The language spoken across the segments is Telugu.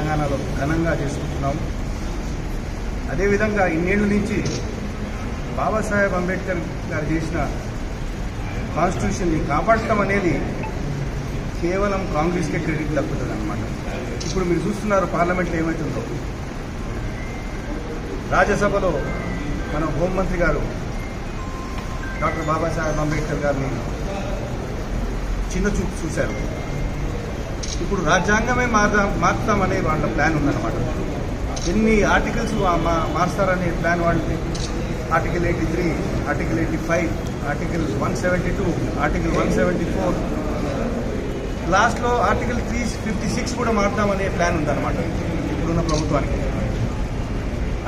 తెలంగాణలో ఘనంగా చేసుకుంటున్నాము. అదేవిధంగా ఇన్నేళ్ల నుంచి బాబాసాహెబ్ అంబేద్కర్ గారు చేసిన కాన్స్టిట్యూషన్ని కాపాడటం అనేది కేవలం కాంగ్రెస్కే క్రెడిట్ దక్కుతుంది అన్నమాట. ఇప్పుడు మీరు చూస్తున్నారు పార్లమెంట్లో ఏమవుతుందో. రాజ్యసభలో మన హోంమంత్రి గారు డాక్టర్ బాబాసాహెబ్ అంబేద్కర్ గారిని చిన్న చూపు చూశారు. ఇప్పుడు రాజ్యాంగమే మార్చుతామనే వాళ్ళ ప్లాన్ ఉందన్నమాట. ఎన్ని ఆర్టికల్స్ మారుస్తారనే ప్లాన్ వాళ్ళది. ఆర్టికల్ 83, ఆర్టికల్ 85, ఆర్టికల్ 172, ఆర్టికల్ 174, లాస్ట్లో ఆర్టికల్ 356 కూడా మారుతామనే ప్లాన్ ఉందన్నమాట ఇప్పుడున్న ప్రభుత్వానికి.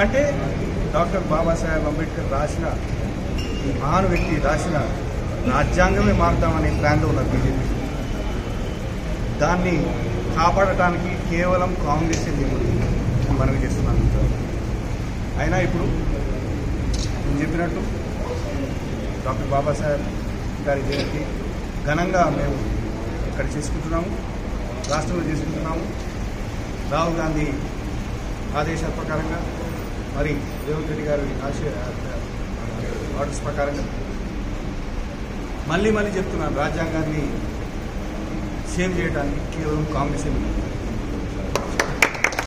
అంటే డాక్టర్ బాబాసాహెబ్ అంబేద్కర్ రాసిన, ఈ మహాన్ వ్యక్తి రాసిన రాజ్యాంగమే మారుతామనే ప్లాన్లో ఉన్నారు బీజేపీ. దాన్ని కాపాడటానికి కేవలం కాంగ్రెస్ మనవి చేస్తున్నాను. అయినా ఇప్పుడు నేను చెప్పినట్టు డాక్టర్ బాబాసాహెబ్ గారి జయంతి ఘనంగా మేము ఇక్కడ చేసుకుంటున్నాము, రాష్ట్రంలో చేసుకుంటున్నాము. రాహుల్ గాంధీ ఆదేశాల ప్రకారంగా, మరి రేవంత్ రెడ్డి గారి ఆర్డర్స్ ప్రకారంగా మళ్ళీ చెప్తున్నాను, రాజ్యాంగాన్ని సేవ్ చేయడానికి కేవలం కాంగ్రెస్